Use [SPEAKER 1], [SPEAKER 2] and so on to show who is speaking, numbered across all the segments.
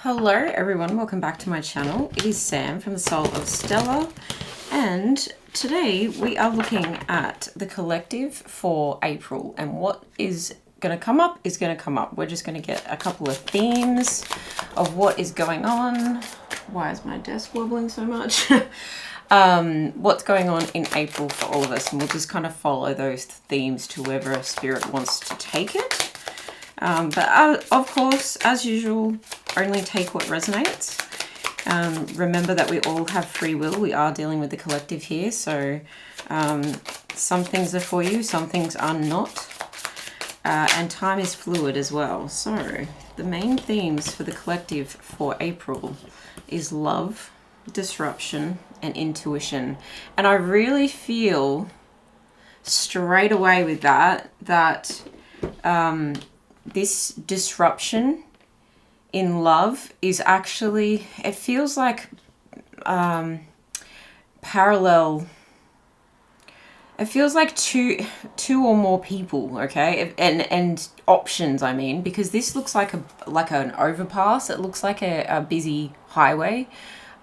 [SPEAKER 1] Hello everyone, welcome back to my channel. It is Sam from the Soul of Stella, and today we are looking at the collective for April, and what is going to come up is going to come up. We're just going to get a couple of themes of what is going on. Why is my desk wobbling so much? What's going on in April for all of us, and we'll just kind of follow those themes to wherever spirit wants to take it. But of course, as usual, only take what resonates. Remember that we all have free will. We are dealing with the collective here, so some things are for you, some things are not. And time is fluid as well. So the main themes for the collective for April is love, disruption, and intuition. And I really feel straight away with that this disruption in love is actually, it feels like parallel. It feels like two or more people, okay, and options. I mean, because this looks like an overpass. It looks like a busy highway.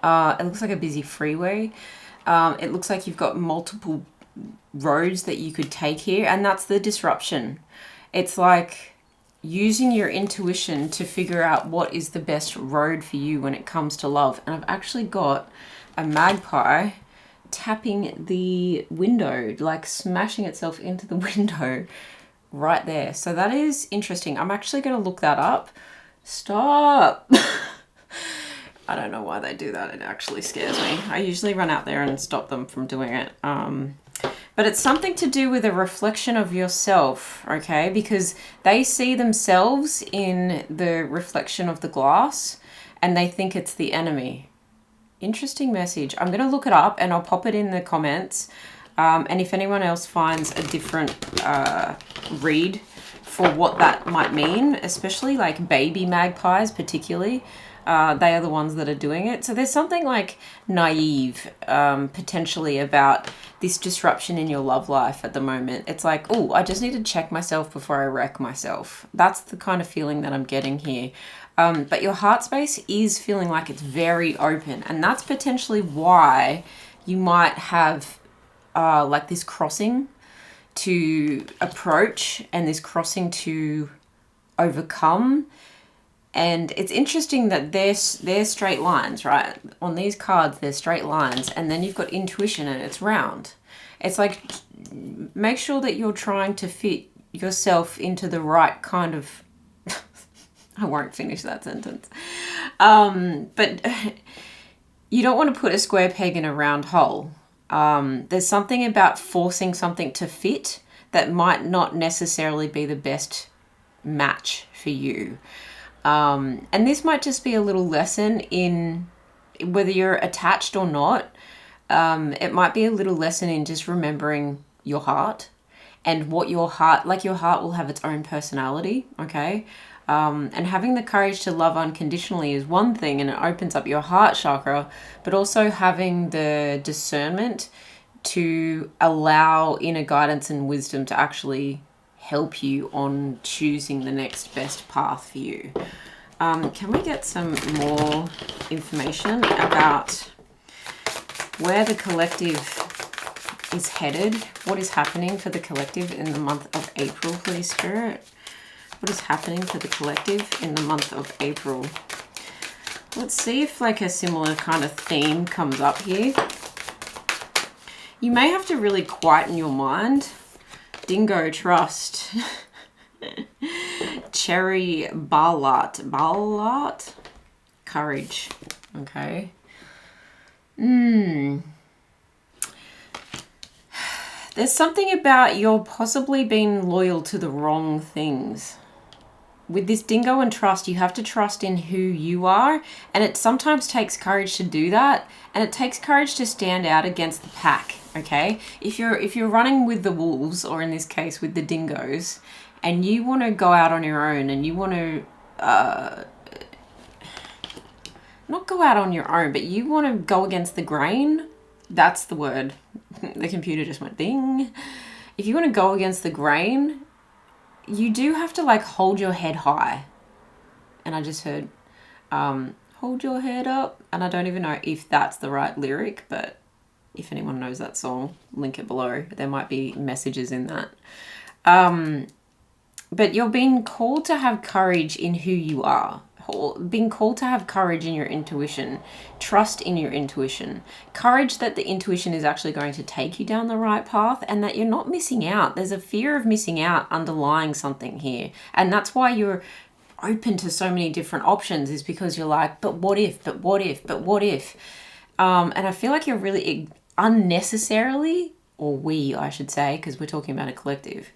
[SPEAKER 1] It looks like a busy freeway. It looks like you've got multiple roads that you could take here, and that's the disruption. It's like using your intuition to figure out what is the best road for you when it comes to love. And I've actually got a magpie tapping the window, like smashing itself into the window right there. So that is interesting. I'm actually going to look that up. Stop. I don't know why they do that. It actually scares me. I usually run out there and stop them from doing it. But it's something to do with a reflection of yourself, okay? Because they see themselves in the reflection of the glass and they think it's the enemy. Interesting message. I'm going to look it up and I'll pop it in the comments. And if anyone else finds a different read for what that might mean, especially like baby magpies particularly, they are the ones that are doing it. So there's something like naive potentially about this disruption in your love life at the moment. It's like, oh, I just need to check myself before I wreck myself. That's the kind of feeling that I'm getting here. But your heart space is feeling like it's very open, and that's potentially why you might have like this crossing to approach and this crossing to overcome. And it's interesting that they're straight lines, right? On these cards, they're straight lines. And then you've got intuition and it's round. It's like, make sure that you're trying to fit yourself into the right kind of... I won't finish that sentence. But you don't want to put a square peg in a round hole. There's something about forcing something to fit that might not necessarily be the best match for you. And this might just be a little lesson in whether you're attached or not. It might be a little lesson in just remembering your heart and what your heart, like your heart will have its own personality. Okay. And having the courage to love unconditionally is one thing, and it opens up your heart chakra, but also having the discernment to allow inner guidance and wisdom to actually help you on choosing the next best path for you. Can we get some more information about where the collective is headed? What is happening for the collective in the month of April, please, Spirit? What is happening for the collective in the month of April? Let's see if like a similar kind of theme comes up here. You may have to really quieten your mind. Dingo trust. Cherry Balat. Courage. Okay. There's something about you're possibly being loyal to the wrong things. With this dingo and trust, you have to trust in who you are, and it sometimes takes courage to do that, and it takes courage to stand out against the pack. Okay, if you're running with the wolves, or in this case with the dingoes, and you want to go out on your own, and you want to not go out on your own, but you want to go against the grain. That's the word. The computer just went ding. If you want to go against the grain, you do have to like hold your head high. And I just heard Hold your head up. And I don't even know if that's the right lyric, but if anyone knows that song, link it below. There might be messages in that. But you're being called to have courage in who you are. Being called to have courage in your intuition, trust in your intuition, courage that the intuition is actually going to take you down the right path and that you're not missing out. There's a fear of missing out underlying something here. And that's why you're open to so many different options, is because you're like, but what if, but what if, but what if? And I feel like you're really unnecessarily, or we, I should say, because we're talking about a collective,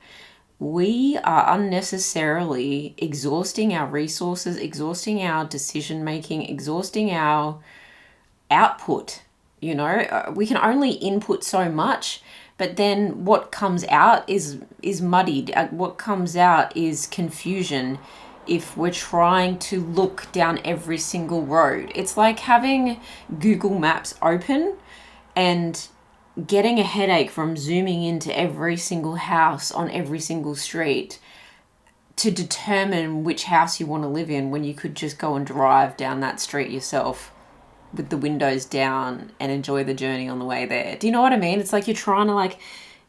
[SPEAKER 1] we are unnecessarily exhausting our resources, exhausting our decision making, exhausting our output. You know, we can only input so much, but then what comes out is muddied. What comes out is confusion if we're trying to look down every single road. It's like having Google Maps open and getting a headache from zooming into every single house on every single street to determine which house you want to live in, when you could just go and drive down that street yourself with the windows down and enjoy the journey on the way there. Do you know what I mean? It's like you're trying to like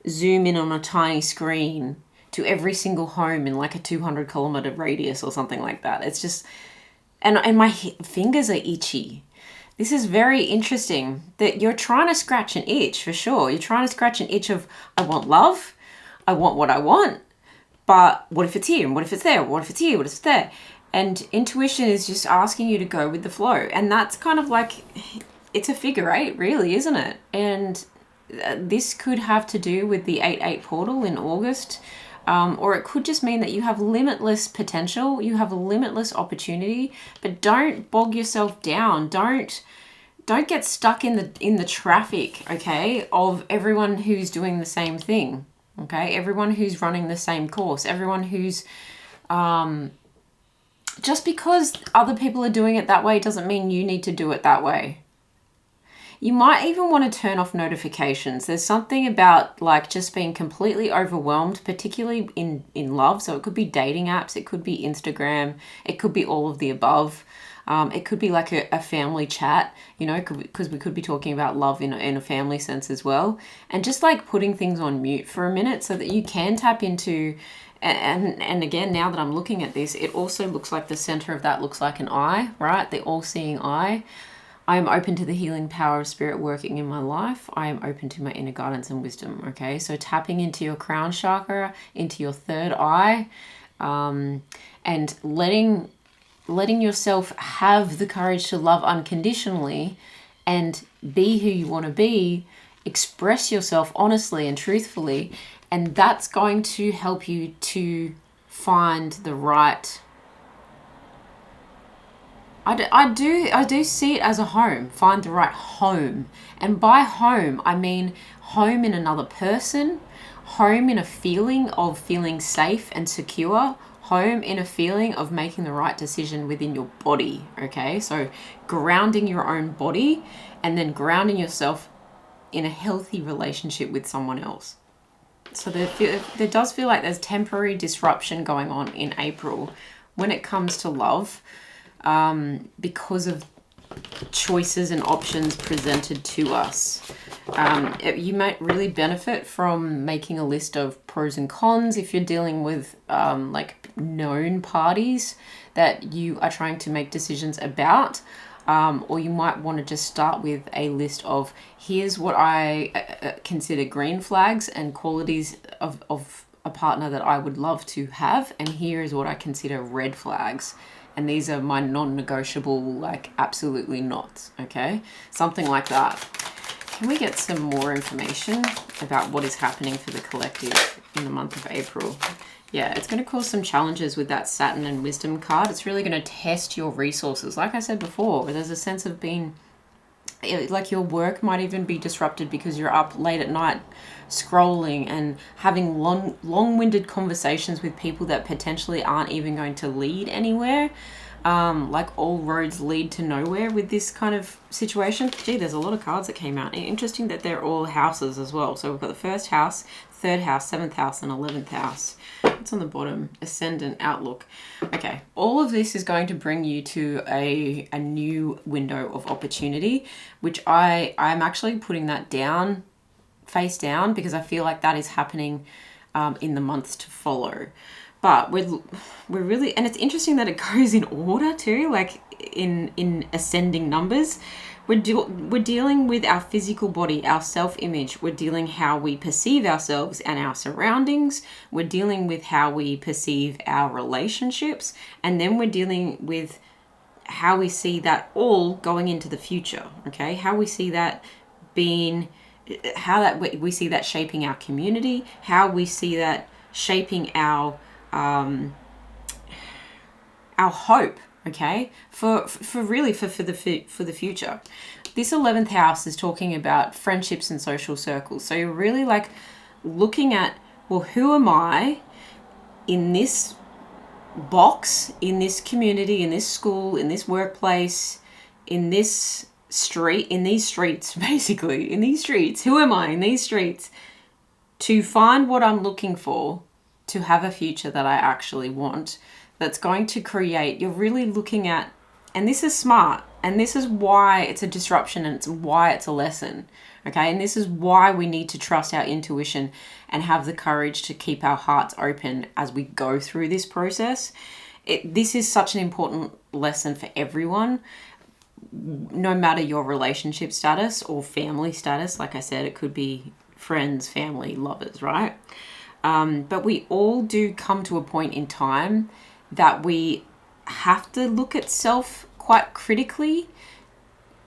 [SPEAKER 1] zoom in on a tiny screen to every single home in like a 200-kilometer radius or something like that. It's just, and my fingers are itchy. This is very interesting that you're trying to scratch an itch, for sure. You're trying to scratch an itch of, I want love, I want what I want, but what if it's here? And what if it's there? What if it's here? What if it's there? And intuition is just asking you to go with the flow. And that's kind of like, it's a figure eight, really, isn't it? And this could have to do with the 8-8 portal in August. Or it could just mean that you have limitless potential, you have a limitless opportunity, but don't bog yourself down. Don't get stuck in the traffic, okay, of everyone who's doing the same thing, okay? Everyone who's running the same course, everyone who's just because other people are doing it that way doesn't mean you need to do it that way. You might even want to turn off notifications. There's something about like just being completely overwhelmed, particularly in love. So it could be dating apps, it could be Instagram, it could be all of the above. It could be like a family chat, you know, because we could be talking about love in a family sense as well. And just like putting things on mute for a minute so that you can tap into, and again, now that I'm looking at this, it also looks like the center of that looks like an eye, right? The all-seeing eye. I am open to the healing power of spirit working in my life. I am open to my inner guidance and wisdom, okay? So tapping into your crown chakra, into your third eye, and letting yourself have the courage to love unconditionally and be who you want to be, express yourself honestly and truthfully, and that's going to help you to find the right... I do see it as a home. Find the right home. And by home, I mean home in another person, home in a feeling of feeling safe and secure, home in a feeling of making the right decision within your body, okay? So grounding your own body and then grounding yourself in a healthy relationship with someone else. So there does feel like there's temporary disruption going on in April when it comes to love. Because of choices and options presented to us. You might really benefit from making a list of pros and cons if you're dealing with like known parties that you are trying to make decisions about. Or you might want to just start with a list of here's what I consider green flags and qualities of a partner that I would love to have, and here is what I consider red flags. And these are my non-negotiable, like absolutely not, okay? Something like that. Can we get some more information about what is happening for the collective in the month of April? Yeah, it's going to cause some challenges with that Saturn and Wisdom card. It's really going to test your resources. Like I said before, there's a sense of being, like your work might even be disrupted because you're up late at night scrolling and having long-winded conversations with people that potentially aren't even going to lead anywhere. Like all roads lead to nowhere with this kind of situation. Gee, there's a lot of cards that came out. Interesting that they're all houses as well. So we've got the first house, 3rd house, 7th house, and 11th house. What's on the bottom? Ascendant, outlook. Okay, all of this is going to bring you to a new window of opportunity, which I'm actually putting that down, face down, because I feel like that is happening in the months to follow. But we're really, and it's interesting that it goes in order too, like in ascending numbers. We're dealing with our physical body, our self-image. We're dealing how we perceive ourselves and our surroundings. We're dealing with how we perceive our relationships. And then we're dealing with how we see that all going into the future, okay? How we see that being, how that we see that shaping our community, how we see that shaping our hope, okay, for the future. This 11th house is talking about friendships and social circles. So you're really like looking at, well, who am I in this box, in this community, in this school, in this workplace, in this street, in these streets, basically, in these streets. Who am I in these streets to find what I'm looking for, to have a future that I actually want, that's going to create, you're really looking at, and this is smart, and this is why it's a disruption, and it's why it's a lesson, okay? And this is why we need to trust our intuition and have the courage to keep our hearts open as we go through this process. This is such an important lesson for everyone, no matter your relationship status or family status. Like I said, it could be friends, family, lovers, right? But we all do come to a point in time that we have to look at self quite critically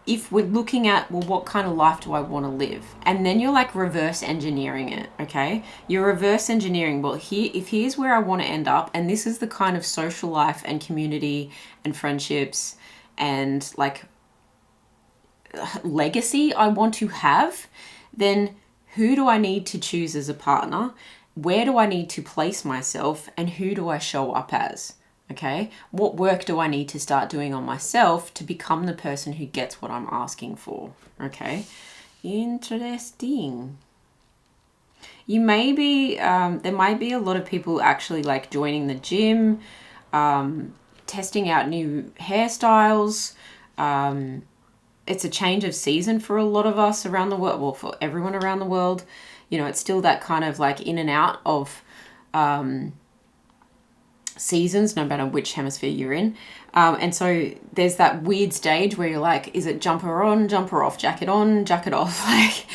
[SPEAKER 1] if we're looking at, well, what kind of life do I want to live? And then you're like reverse engineering it, okay? You're reverse engineering, well, here's where I want to end up, and this is the kind of social life and community and friendships and like legacy I want to have. Then who do I need to choose as a partner? Where do I need to place myself, and who do I show up as? Okay, what work do I need to start doing on myself to become the person who gets what I'm asking for? Okay, interesting. You may be, there might be a lot of people actually like joining the gym, testing out new hairstyles. It's a change of season for a lot of us around the world, well, for everyone around the world. You know, it's still that kind of like in and out of seasons, no matter which hemisphere you're in. And so there's that weird stage where you're like, is it jumper on, jumper off, jacket on, jacket off? Like,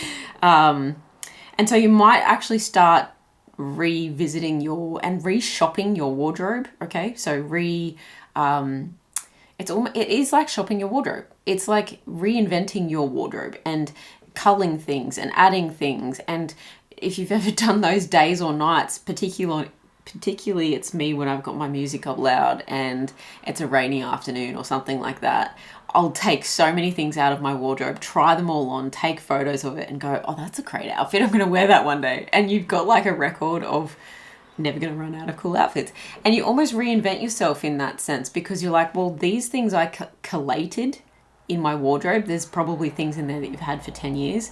[SPEAKER 1] and so you might actually start revisiting and re-shopping your wardrobe. Okay, so it is like shopping your wardrobe. It's like reinventing your wardrobe and culling things and adding things. And if you've ever done those days or nights, particularly it's me when I've got my music up loud and it's a rainy afternoon or something like that, I'll take so many things out of my wardrobe, try them all on, take photos of it and go, oh, that's a great outfit, I'm going to wear that one day. And you've got like a record of never going to run out of cool outfits. And you almost reinvent yourself in that sense, because you're like, well, these things I collated in my wardrobe, there's probably things in there that you've had for 10 years.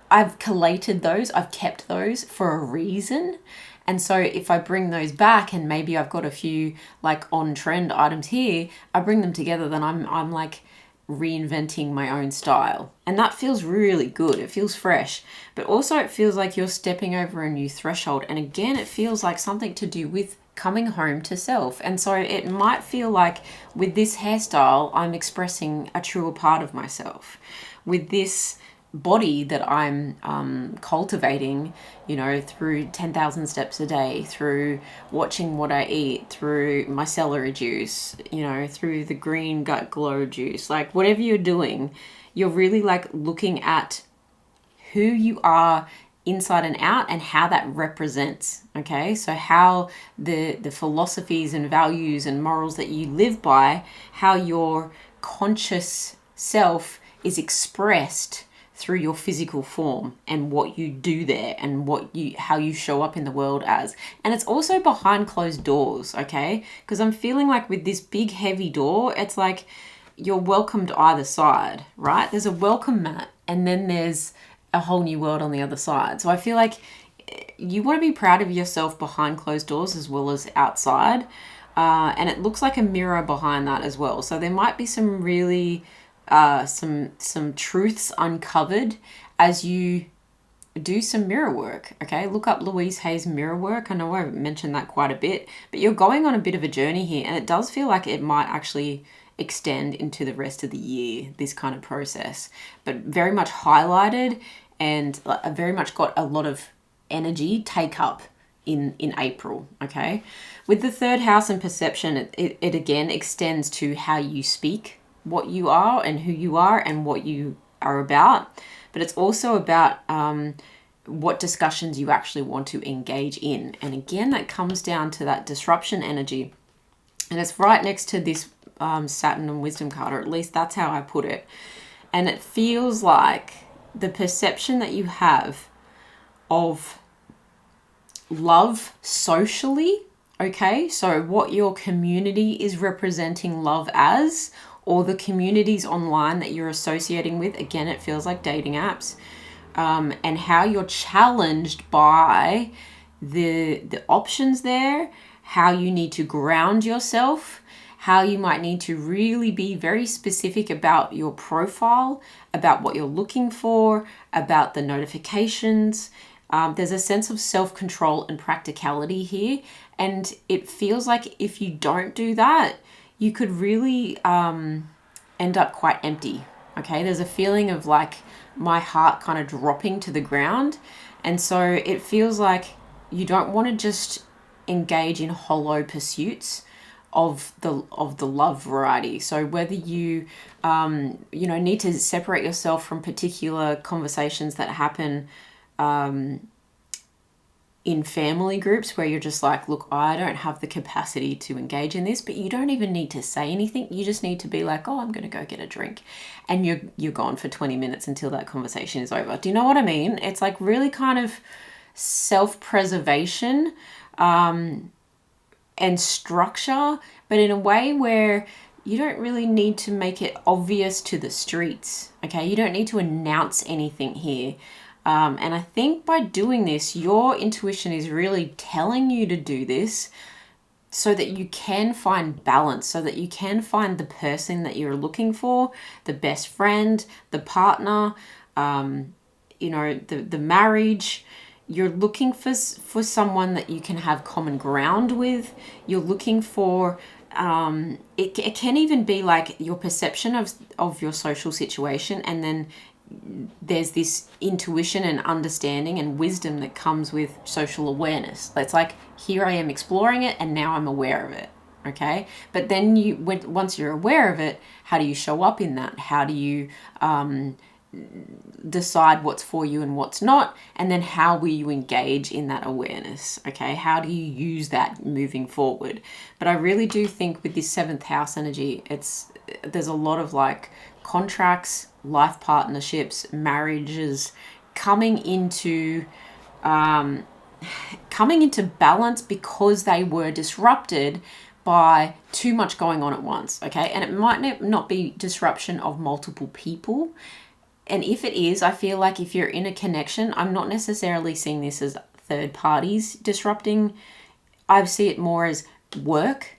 [SPEAKER 1] I've collated those, I've kept those for a reason. And so if I bring those back and maybe I've got a few like on trend items here, I bring them together, then I'm like reinventing my own style. And that feels really good. It feels fresh, but also it feels like you're stepping over a new threshold. And again, it feels like something to do with coming home to self. And so it might feel like with this hairstyle, I'm expressing a truer part of myself. With this body that I'm cultivating, you know, through 10,000 steps a day, through watching what I eat, through my celery juice, you know, through the green gut glow juice, like whatever you're doing, you're really like looking at who you are inside and out and how that represents, okay? So how the philosophies and values and morals that you live by, how your conscious self is expressed through your physical form and what you do there and how you show up in the world as. And it's also behind closed doors, okay? Because I'm feeling like with this big heavy door, it's like you're welcomed either side, right? There's a welcome mat and then there's a whole new world on the other side. So I feel like you want to be proud of yourself behind closed doors as well as outside. And it looks like a mirror behind that as well. So there might be some really, some truths uncovered as you do some mirror work. Okay, look up Louise Hay's mirror work. I know I've mentioned that quite a bit, but you're going on a bit of a journey here, and it does feel like it might actually extend into the rest of the year, this kind of process, but very much highlighted and very much got a lot of energy take up in April. Okay, with the third house and perception, it again extends to how you speak, what you are and who you are and what you are about. But it's also about what discussions you actually want to engage in. And again, that comes down to that disruption energy. And it's right next to this Saturn and Wisdom card, or at least that's how I put it. And it feels like the perception that you have of love socially, okay? So what your community is representing love as, or the communities online that you're associating with. Again, it feels like dating apps. And how you're challenged by the options there, how you need to ground yourself, how you might need to really be very specific about your profile, about what you're looking for, about the notifications. There's a sense of self-control and practicality here. And it feels like if you don't do that, you could really end up quite empty. Okay, there's a feeling of like my heart kind of dropping to the ground. And so it feels like you don't want to just engage in hollow pursuits of the love variety. So whether you need to separate yourself from particular conversations that happen in family groups where you're just like, look, I don't have the capacity to engage in this, but you don't even need to say anything. You just need to be like, oh, I'm going to go get a drink. And you're gone for 20 minutes until that conversation is over. Do you know what I mean? It's like really kind of self-preservation and structure, but in a way where you don't really need to make it obvious to the streets. Okay, you don't need to announce anything here. And I think by doing this, your intuition is really telling you to do this so that you can find balance, so that you can find the person that you're looking for, the best friend, the partner, the marriage. You're looking for someone that you can have common ground with. You're looking for, it can even be like your perception of your social situation, and then there's this intuition and understanding and wisdom that comes with social awareness. It's like, here I am exploring it and now I'm aware of it. Okay. But then once you're aware of it, how do you show up in that? How do you decide what's for you and what's not? And then how will you engage in that awareness? Okay. How do you use that moving forward? But I really do think with this 7th house energy, there's a lot of like contracts, life partnerships, marriages coming into balance because they were disrupted by too much going on at once. Okay. And it might not be disruption of multiple people. And if it is, I feel like if you're in a connection, I'm not necessarily seeing this as third parties disrupting. I see it more as work,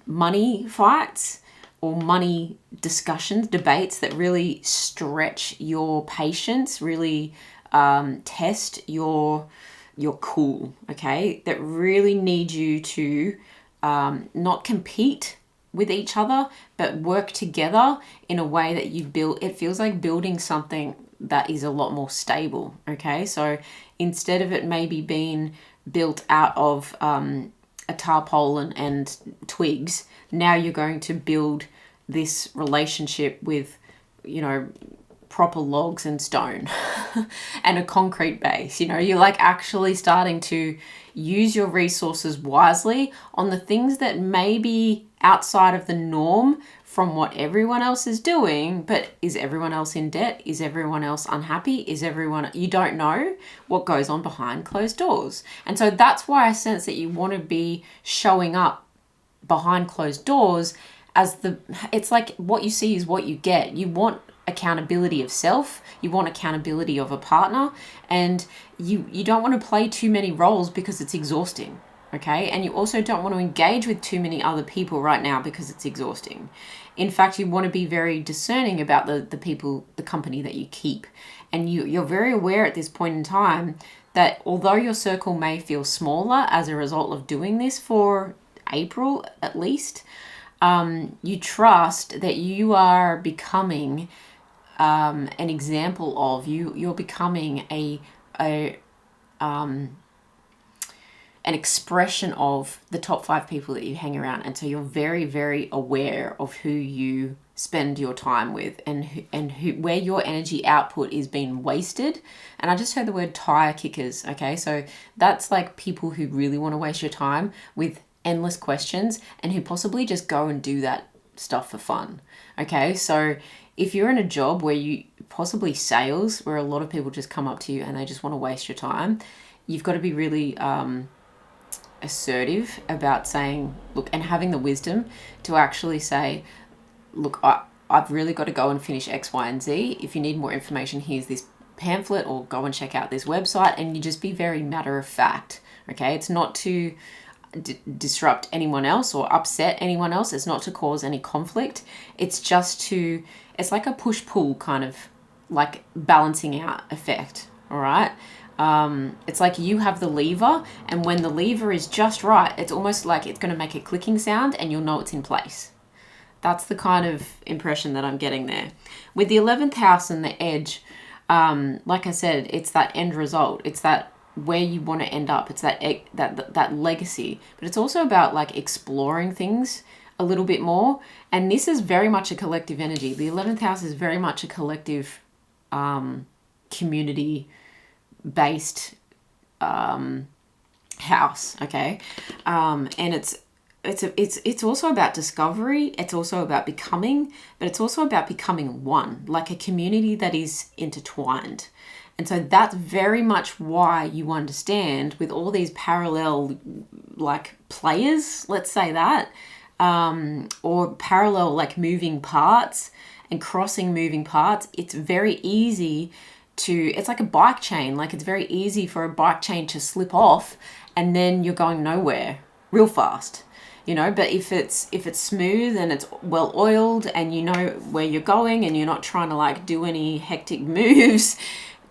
[SPEAKER 1] money fights, or money discussions, debates that really stretch your patience, really test your cool, okay? That really need you to not compete with each other, but work together in a way that you build. It feels like building something that is a lot more stable, okay? So instead of it maybe being built out of a tarpaulin and twigs, now you're going to build this relationship with, proper logs and stone and a concrete base. You're like actually starting to use your resources wisely on the things that may be outside of the norm from what everyone else is doing. But is everyone else in debt? Is everyone else unhappy? You don't know what goes on behind closed doors. And so that's why I sense that you want to be showing up behind closed doors it's like what you see is what you get. You want accountability of self, you want accountability of a partner, and you don't want to play too many roles because it's exhausting. Okay, and you also don't want to engage with too many other people right now because it's exhausting. In fact, you want to be very discerning about the people, the company that you keep. And you're very aware at this point in time that although your circle may feel smaller as a result of doing this for April at least, you trust that you are becoming an example of, you're becoming an expression of the top 5 people that you hang around. And so you're very, very aware of who you spend your time with, and who where your energy output is being wasted. And I just heard the word tire kickers. Okay, so that's like people who really want to waste your time with endless questions, and who possibly just go and do that stuff for fun. Okay, so if you're in a job where you possibly sales, where a lot of people just come up to you and they just want to waste your time, you've got to be really assertive about saying, look, and having the wisdom to actually say, look, I've really got to go and finish X, Y, and Z. If you need more information, here's this pamphlet, or go and check out this website. And you just be very matter of fact. Okay, it's not to disrupt anyone else or upset anyone else. It's not to cause any conflict. It's just to, it's like a push-pull kind of like balancing out effect. All right. It's like you have the lever, and when the lever is just right, it's almost like it's going to make a clicking sound and you'll know it's in place. That's the kind of impression that I'm getting there. With the 11th house and the edge, like I said, it's that end result. It's that where you want to end up. It's that legacy. But it's also about like exploring things a little bit more. And this is very much a collective energy. The 11th house is very much a collective community based house. Okay. And it's also about discovery. It's also about becoming, but it's also about becoming one, like a community that is intertwined. And so that's very much why you understand with all these parallel like players, let's say that, or parallel like moving parts and crossing moving parts. It's very easy it's like a bike chain. Like it's very easy for a bike chain to slip off and then you're going nowhere real fast. You know, but if it's smooth and it's well oiled and you know where you're going and you're not trying to like do any hectic moves,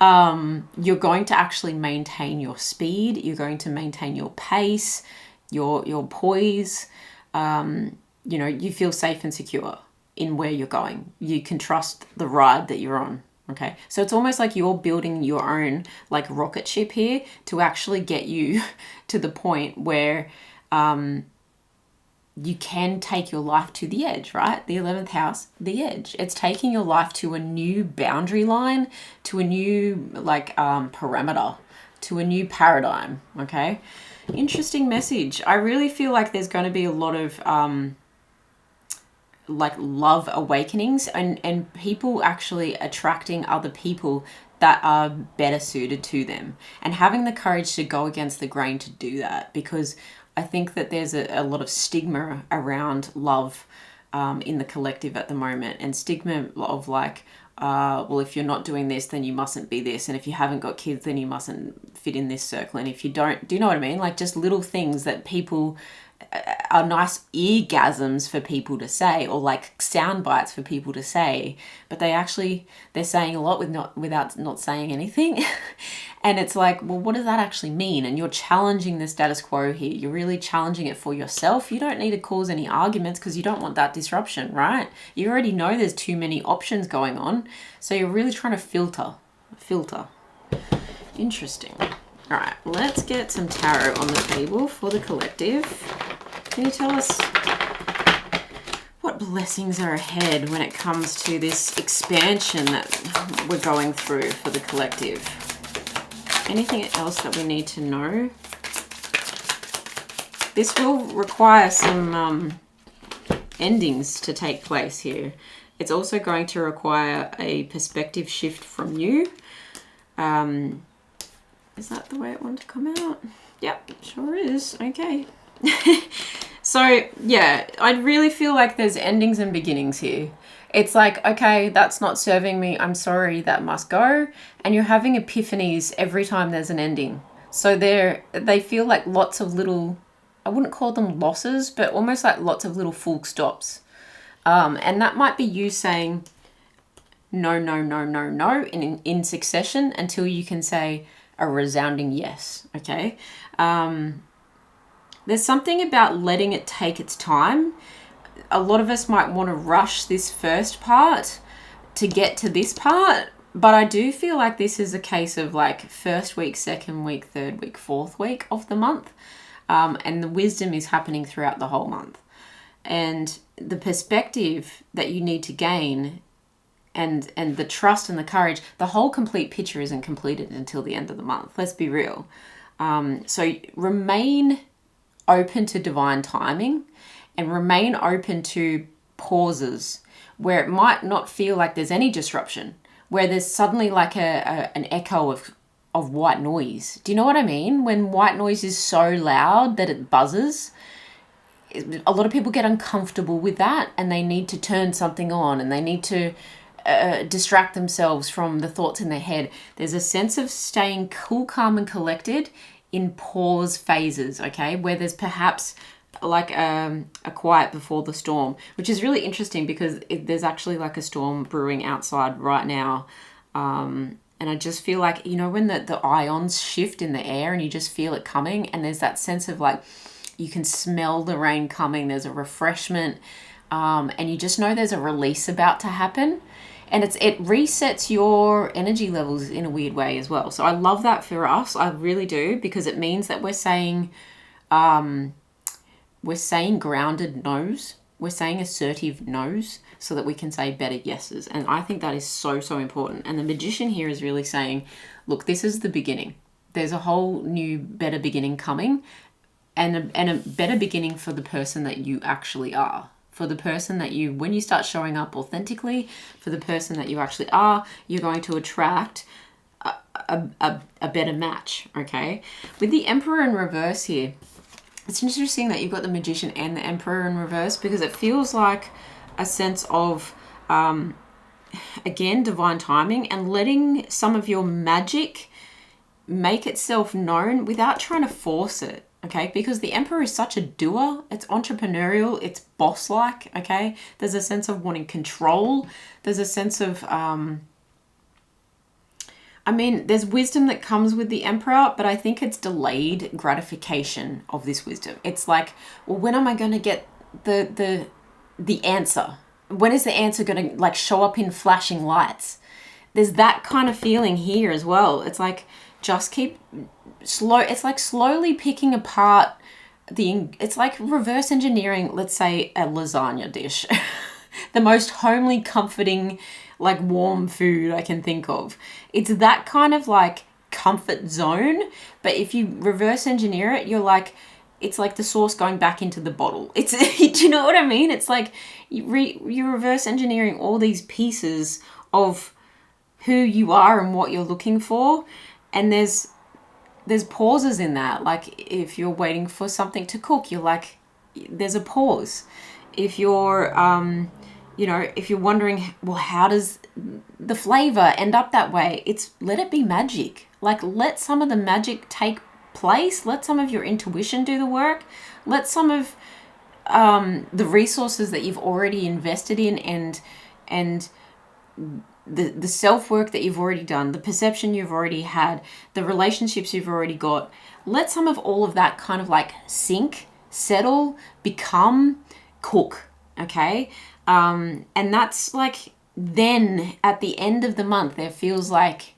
[SPEAKER 1] you're going to actually maintain your speed. You're going to maintain your pace, your poise. You know, you feel safe and secure in where you're going. You can trust the ride that you're on. Okay, so it's almost like you're building your own like rocket ship here to actually get you to the point where you can take your life to the edge, right? The 11th house, the edge. It's taking your life to a new boundary line, to a new like parameter, to a new paradigm, okay? Interesting message. I really feel like there's going to be a lot of like love awakenings and people actually attracting other people that are better suited to them, and having the courage to go against the grain to do that, because I think that there's a lot of stigma around love in the collective at the moment, and stigma of like, well, if you're not doing this, then you mustn't be this. And if you haven't got kids, then you mustn't fit in this circle. And if you don't, do you know what I mean? Like just little things that people are nice eargasms for people to say, or like sound bites for people to say, but they're saying a lot without not saying anything. And it's like, well, what does that actually mean? And you're challenging the status quo here. You're really challenging it for yourself. You don't need to cause any arguments because you don't want that disruption, right? You already know there's too many options going on. So you're really trying to filter. Interesting. All right, let's get some tarot on the table for the collective. Can you tell us what blessings are ahead when it comes to this expansion that we're going through for the collective? Anything else that we need to know? This will require some endings to take place here. It's also going to require a perspective shift from you. Is that the way it wanted to come out? Yep, sure is. Okay. So, yeah, I really feel like there's endings and beginnings here. It's like, okay, that's not serving me. I'm sorry, that must go. And you're having epiphanies every time there's an ending. So they feel like lots of little, I wouldn't call them losses, but almost like lots of little full stops. And that might be you saying no, no, no, no, no in succession until you can say a resounding yes, okay? There's something about letting it take its time. A lot of us might want to rush this first part to get to this part, but I do feel like this is a case of like first week, second week, third week, fourth week of the month. And the wisdom is happening throughout the whole month. And the perspective that you need to gain and the trust and the courage, the whole complete picture isn't completed until the end of the month. Let's be real. So remain open to divine timing and remain open to pauses where it might not feel like there's any disruption, where there's suddenly like an echo of white noise. Do you know what I mean? When white noise is so loud that it buzzes, a lot of people get uncomfortable with that and they need to turn something on and they need to distract themselves from the thoughts in their head. There's a sense of staying cool, calm and collected in pause phases, okay, where there's perhaps like a quiet before the storm, which is really interesting because there's actually like a storm brewing outside right now. And I just feel like, you know, when the ions shift in the air and you just feel it coming, and there's that sense of like, you can smell the rain coming, there's a refreshment, and you just know there's a release about to happen. And it resets your energy levels in a weird way as well. So I love that for us. I really do, because it means that we're saying grounded no's. We're saying assertive no's so that we can say better yeses. And I think that is so, so important. And the magician here is really saying, look, this is the beginning. There's a whole new, better beginning coming, and a better beginning for the person that you actually are. For the person that you, when you start showing up authentically, for the person that you actually are, you're going to attract a better match, okay? With the Emperor in reverse here, it's interesting that you've got the Magician and the Emperor in reverse, because it feels like a sense of, again, divine timing and letting some of your magic make itself known without trying to force it. Okay, because the Emperor is such a doer. It's entrepreneurial. It's boss-like. Okay, there's a sense of wanting control. There's a sense of, there's wisdom that comes with the Emperor, but I think it's delayed gratification of this wisdom. It's like, well, when am I going to get the answer? When is the answer going to like show up in flashing lights? There's that kind of feeling here as well. It's like, just keep it's like slowly picking apart it's like reverse engineering, let's say, a lasagna dish. The most homely, comforting, like warm food I can think of. It's that kind of like comfort zone, but if you reverse engineer it, you're like, it's like the sauce going back into the bottle. It's do you know what I mean? It's like you're reverse engineering all these pieces of who you are and what you're looking for. And there's pauses in that. Like if you're waiting for something to cook, you're like, there's a pause. If you're, if you're wondering, well, how does the flavor end up that way? It's let it be magic. Like let some of the magic take place. Let some of your intuition do the work. Let some of the resources that you've already invested in and the self-work that you've already done, the perception you've already had, the relationships you've already got, let some of all of that kind of like sink, settle, become, cook, okay? And that's like, then at the end of the month, it feels like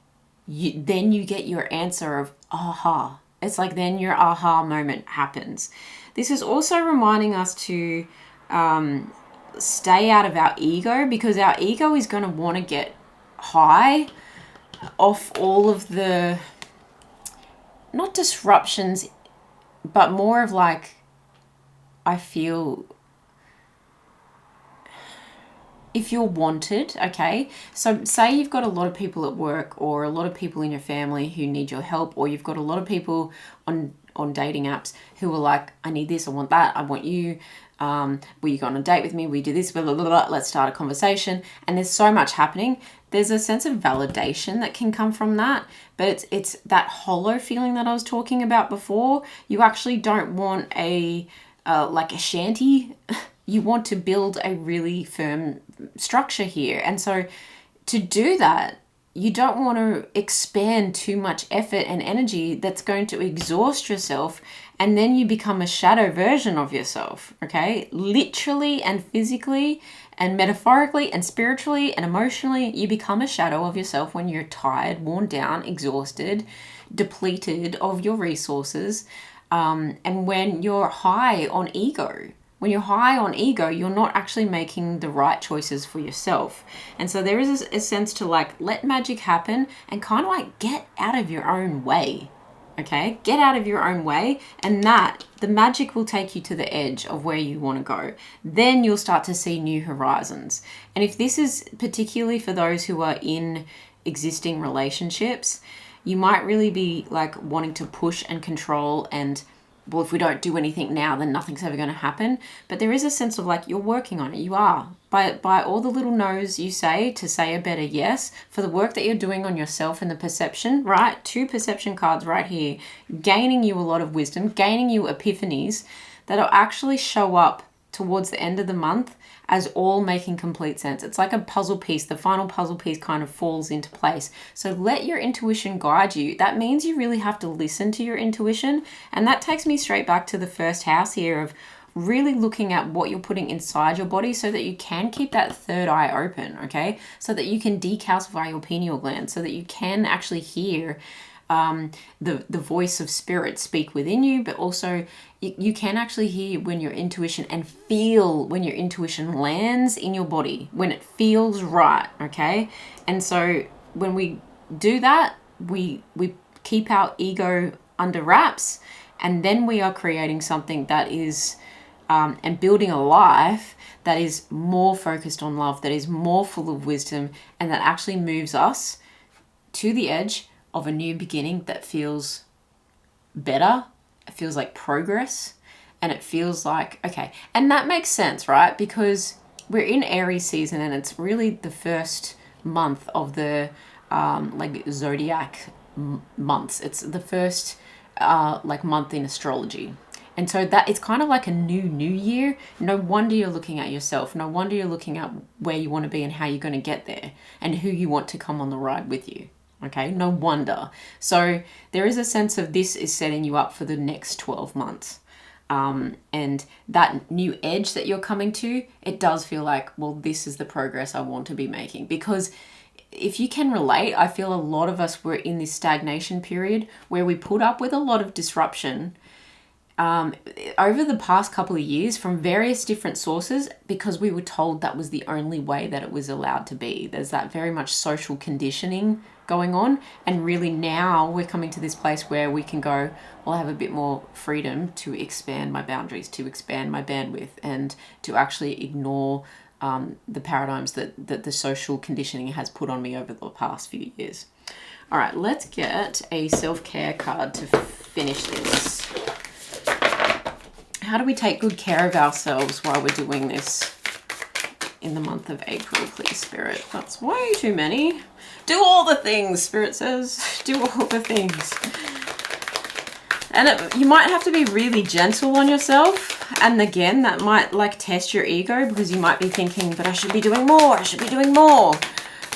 [SPEAKER 1] then you get your answer of aha. It's like then your aha moment happens. This is also reminding us to stay out of our ego, because our ego is going to want to get high off all of the, not disruptions, but more of like, I feel, if you're wanted, okay? So say you've got a lot of people at work or a lot of people in your family who need your help, or you've got a lot of people on on dating apps who are like, I need this, I want that, I want you, will you go on a date with me, will you do this, blah, blah, blah, blah, let's start a conversation. And there's so much happening. There's a sense of validation that can come from that, but it's that hollow feeling that I was talking about before. You actually don't want a like a shanty. You want to build a really firm structure here. And so to do that, you don't want to expand too much effort and energy that's going to exhaust yourself, and then you become a shadow version of yourself, okay? Literally and physically and metaphorically and spiritually and emotionally, you become a shadow of yourself when you're tired, worn down, exhausted, depleted of your resources, and when you're high on ego. When you're high on ego, you're not actually making the right choices for yourself. And so there is a sense to like, let magic happen and kind of like get out of your own way. Okay, get out of your own way, and that the magic will take you to the edge of where you want to go. Then you'll start to see new horizons. And if this is particularly for those who are in existing relationships, you might really be like wanting to push and control and, well, if we don't do anything now, then nothing's ever going to happen. But there is a sense of like, you're working on it. You are. By all the little no's you say to say a better yes, for the work that you're doing on yourself and the perception, right? 2 perception cards right here, gaining you a lot of wisdom, gaining you epiphanies that'll actually show up towards the end of the month as all making complete sense. It's like a puzzle piece. The final puzzle piece kind of falls into place. So let your intuition guide you. That means you really have to listen to your intuition. And that takes me straight back to the first house here of really looking at what you're putting inside your body so that you can keep that third eye open, okay? So that you can decalcify your pineal gland, so that you can actually hear the voice of spirit speak within you, but also you can actually hear when your intuition and feel when your intuition lands in your body, when it feels right, okay? And so when we do that, we keep our ego under wraps, and then we are creating something that is and building a life that is more focused on love, that is more full of wisdom, and that actually moves us to the edge of a new beginning that feels better. It feels like progress, and it feels like, okay. And that makes sense, right? Because we're in Aries season, and it's really the first month of the like zodiac months. It's the first like month in astrology. And so that it's kind of like a new year. No wonder you're looking at yourself. No wonder you're looking at where you want to be and how you're going to get there and who you want to come on the ride with you. Okay, no wonder. So there is a sense of this is setting you up for the next 12 months. And that new edge that you're coming to, it does feel like, well, this is the progress I want to be making. Because if you can relate, I feel a lot of us were in this stagnation period where we put up with a lot of disruption over the past couple of years from various different sources, because we were told that was the only way that it was allowed to be. There's that very much social conditioning going on, and really now we're coming to this place where we can go, well, I have a bit more freedom to expand my boundaries, to expand my bandwidth, and to actually ignore the paradigms that the social conditioning has put on me over the past few years. All right, let's get a self-care card to finish this. How do we take good care of ourselves while we're doing this in the month of April, please, Spirit? That's way too many. Do all the things, Spirit says. Do all the things. And you might have to be really gentle on yourself. And again, that might like test your ego, because you might be thinking, but I should be doing more. I should be doing more.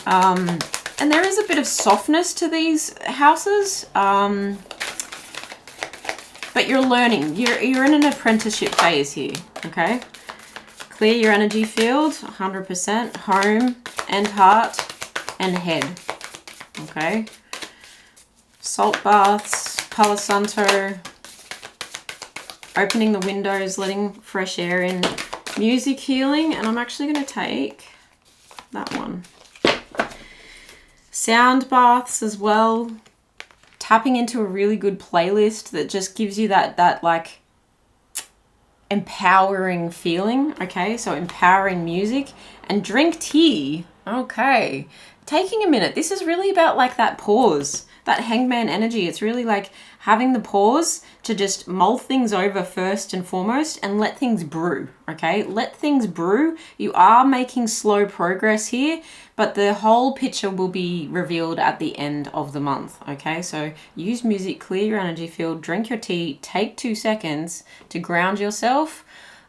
[SPEAKER 1] And there is a bit of softness to these houses. But you're learning. You're in an apprenticeship phase here, okay? Clear your energy field, 100%, home and heart and head, okay? Salt baths, Palo Santo, opening the windows, letting fresh air in, music healing, and I'm actually going to take that one. Sound baths as well. Tapping into a really good playlist that just gives you that like empowering feeling, okay? So empowering music, and drink tea, okay? Taking a minute. This is really about like that pause that hangman energy. It's really like having the pause to just mull things over first and foremost and let things brew, okay? Let things brew. You are making slow progress here, but the whole picture will be revealed at the end of the month, okay? So use music, clear your energy field, drink your tea, take 2 seconds to ground yourself.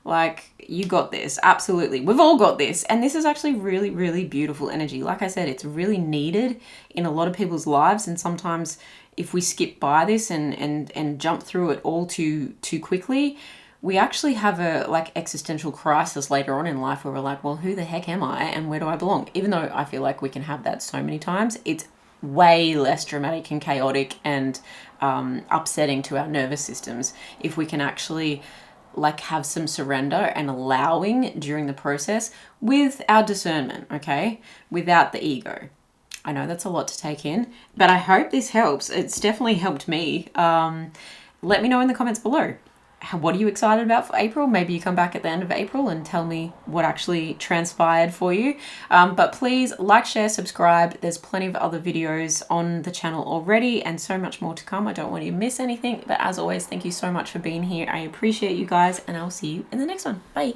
[SPEAKER 1] Like, you got this. Absolutely. We've all got this. And this is actually really, really beautiful energy. Like I said, it's really needed in a lot of people's lives. And sometimes if we skip by this and jump through it all too quickly, we actually have a like existential crisis later on in life where we're like, well, who the heck am I and where do I belong? Even though I feel like we can have that so many times, it's way less dramatic and chaotic and upsetting to our nervous systems if we can actually like have some surrender and allowing during the process with our discernment, okay? Without the ego. I know that's a lot to take in, but I hope this helps. It's definitely helped me. Let me know in the comments below. What are you excited about for April? Maybe you come back at the end of April and tell me what actually transpired for you. But please like, share, subscribe. There's plenty of other videos on the channel already and so much more to come. I don't want you to miss anything. But as always, thank you so much for being here. I appreciate you guys and I'll see you in the next one. Bye.